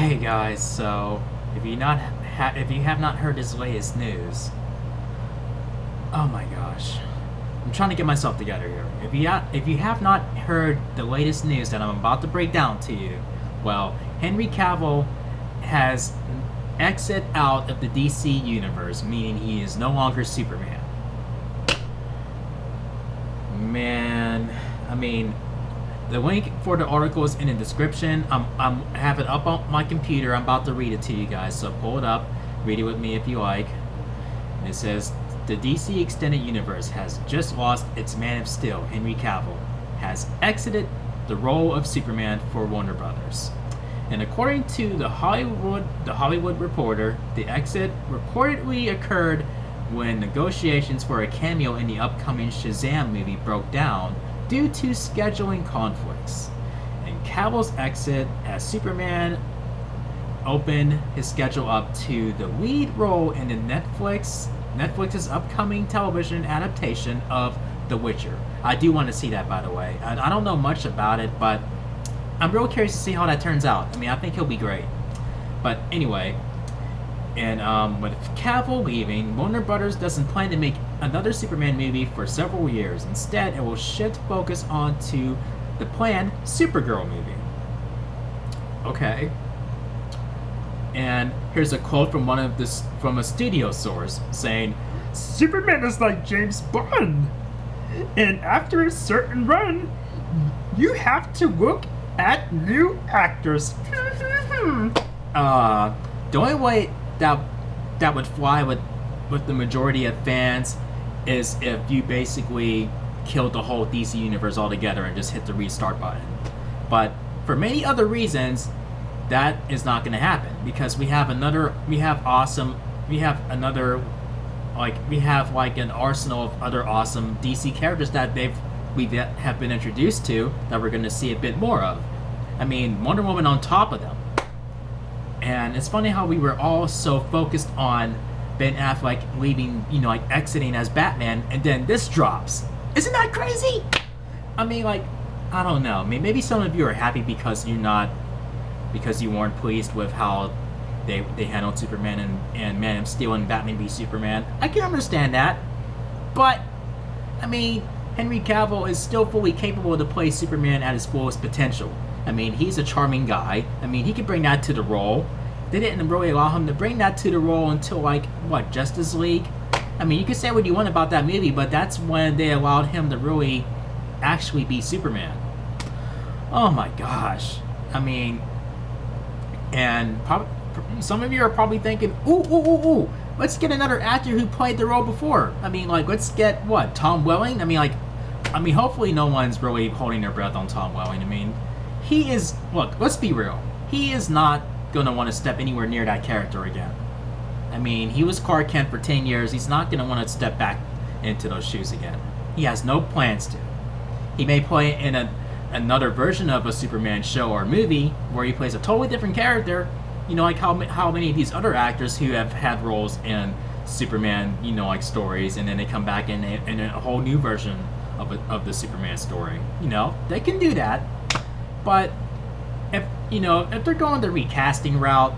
Hey guys, so if you have not heard his latest news, oh my gosh, I'm trying to get myself together here. If you have not heard the latest news that I'm about to break down to you, well, Henry Cavill has exit out of the DC universe, meaning he is no longer Superman. Man, I mean, the link for the article is in the description. I have it up on my computer. I'm about to read it to you guys, so pull it up, read it with me if you like. And it says, the DC Extended Universe has just lost its Man of Steel. Henry Cavill has exited the role of Superman for Warner Brothers. And according to the Hollywood Reporter, the exit reportedly occurred when negotiations for a cameo in the upcoming Shazam movie broke down due to scheduling conflicts. And Cavill's exit as Superman opened his schedule up to the lead role in the Netflix's upcoming television adaptation of The Witcher. I do want to see that, by the way. I don't know much about it, but I'm real curious to see how that turns out. I mean, I think he'll be great. But anyway, and with Cavill leaving, Warner Brothers doesn't plan to make another Superman movie for several years. Instead, it will shift focus onto the planned Supergirl movie. Okay. And here's a quote from from a studio source saying, "Superman is like James Bond, and after a certain run, you have to look at new actors." The only way that would fly with the majority of fans is if you basically killed the whole DC universe altogether and just hit the restart button. But for many other reasons, that is not going to happen, because we have an arsenal of other awesome DC characters that we have been introduced to that we're going to see a bit more of. I mean, Wonder Woman on top of them. And it's funny how we were all so focused on Ben Affleck leaving, exiting as Batman, and then this drops. Isn't that crazy? I mean, I don't know. I mean, maybe some of you are happy because you weren't pleased with how they handled Superman and Man of Steel and Batman v Superman. I can understand that. But, I mean, Henry Cavill is still fully capable to play Superman at his fullest potential. I mean, he's a charming guy. I mean, he could bring that to the role. They didn't really allow him to bring that to the role until, Justice League? I mean, you can say what you want about that movie, but that's when they allowed him to really actually be Superman. Oh my gosh. I mean, and some of you are probably thinking, ooh, let's get another actor who played the role before. I mean, let's get, Tom Welling? I mean, hopefully no one's really holding their breath on Tom Welling. I mean, he is, look, let's be real. He is not going to want to step anywhere near that character again. I mean, he was Clark Kent for 10 years. He's not going to want to step back into those shoes again. He has no plans to. He may play in another version of a Superman show or movie where he plays a totally different character, like how many of these other actors who have had roles in Superman, stories, and then they come back in a whole new version of the Superman story. They can do that. But if they're going the recasting route,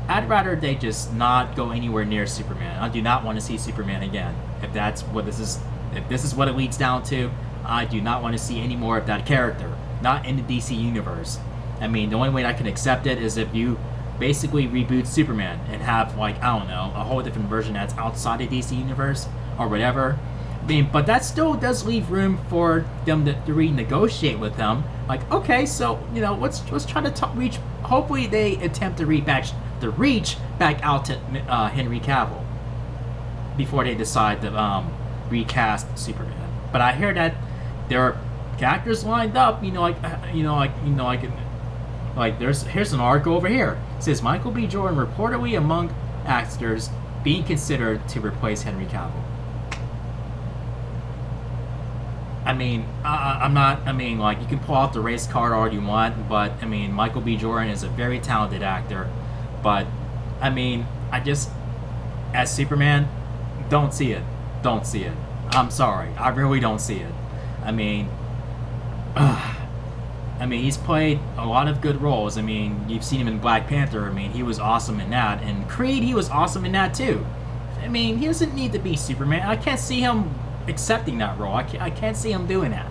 I'd rather they just not go anywhere near Superman. I do not want to see Superman again. If this is what it leads down to, I do not want to see any more of that character. Not in the DC universe. I mean, the only way I can accept it is if you basically reboot Superman and have, a whole different version that's outside the DC universe or whatever. I mean, but that still does leave room for them to renegotiate with him. Okay, so, let's try to reach. Hopefully they attempt to reach back out to Henry Cavill before they decide to recast Superman. But I hear that there are actors lined up. Here's an article over here. It says Michael B. Jordan reportedly among actors being considered to replace Henry Cavill. I mean, you can pull out the race card all you want, but, I mean, Michael B. Jordan is a very talented actor. But, I mean, as Superman, don't see it. Don't see it. I'm sorry. I really don't see it. I mean, I mean, he's played a lot of good roles. I mean, you've seen him in Black Panther. I mean, he was awesome in that. And Creed, he was awesome in that too. I mean, he doesn't need to be Superman. I can't see him accepting that role. I can't see him doing that.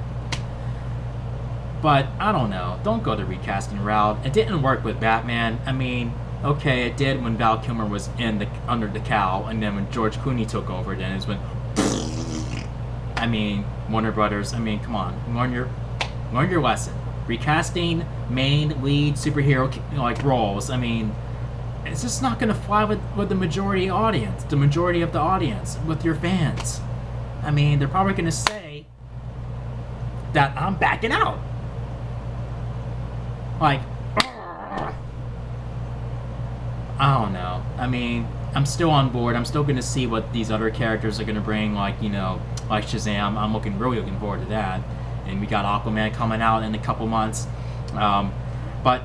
But, I don't know. Don't go the recasting route. It didn't work with Batman. I mean, okay, it did when Val Kilmer was under the cowl. And then when George Clooney took over, then it's when... I mean, Warner Brothers, I mean, come on. Learn your lesson. Recasting main lead superhero like roles, I mean, it's just not gonna fly with the majority audience, the majority of the audience, with your fans. I mean, they're probably gonna say that I'm backing out. Like, I don't know. I mean, I'm still on board. I'm still gonna see what these other characters are gonna bring, like, you know, like Shazam. I'm really looking forward to that. And we got Aquaman coming out in a couple months. But,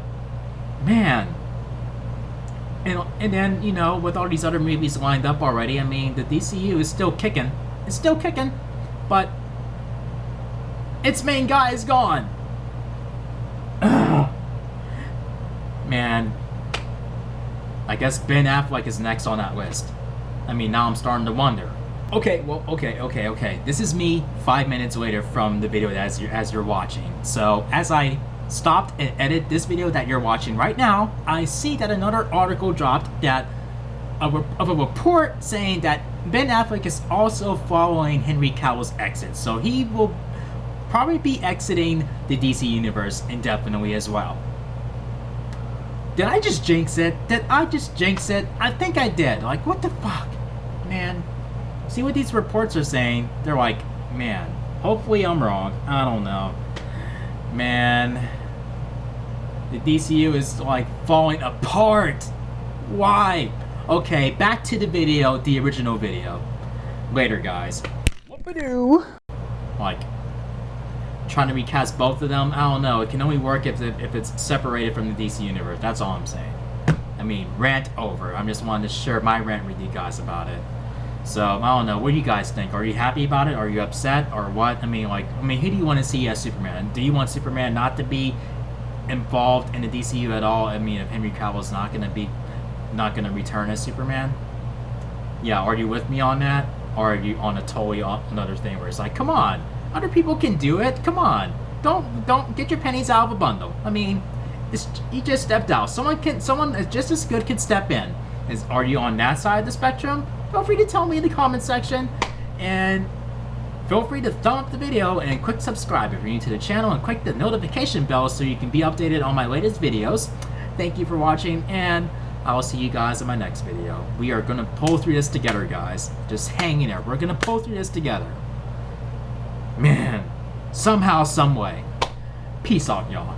man. And then, you know, with all these other movies lined up already, I mean, the DCU is still kicking. It's still kicking. But, its main guy is gone. Man. I guess Ben Affleck is next on that list. I mean, now I'm starting to wonder. Okay, well, okay. This is me 5 minutes later from the video as you're watching. So, as I stopped and edit this video that you're watching right now, I see that another article dropped that of a report saying that Ben Affleck is also following Henry Cavill's exit. So he will probably be exiting the DC universe indefinitely as well. Did I just jinx it? I think I did. Like, what the fuck? Man. See what these reports are saying? They're like, man, hopefully I'm wrong. I don't know. Man. The DCU is, like, falling apart. Why? Okay, back to the video, the original video. Later, guys. Whoop-a-doo. Like, trying to recast both of them? I don't know. It can only work if it's separated from the DC universe. That's all I'm saying. I mean, rant over. I'm just wanting to share my rant with you guys about it. So, I don't know. What do you guys think? Are you happy about it? Are you upset? Or what? I mean, who do you want to see as Superman? Do you want Superman not to be involved in the DCU at all? I mean, if Henry Cavill's not going to return as Superman? Yeah, are you with me on that? Or are you on a totally another thing where it's like, come on, other people can do it. Come on. Don't get your pennies out of a bundle. I mean, he just stepped out. Someone just as good can step in. Are you on that side of the spectrum? Feel free to tell me in the comment section, and feel free to thumb up the video and click subscribe if you're new to the channel, and click the notification bell so you can be updated on my latest videos. Thank you for watching, and I will see you guys in my next video. We are going to pull through this together, guys. Just hang in there. We're going to pull through this together. Man, somehow, some way. Peace out, y'all.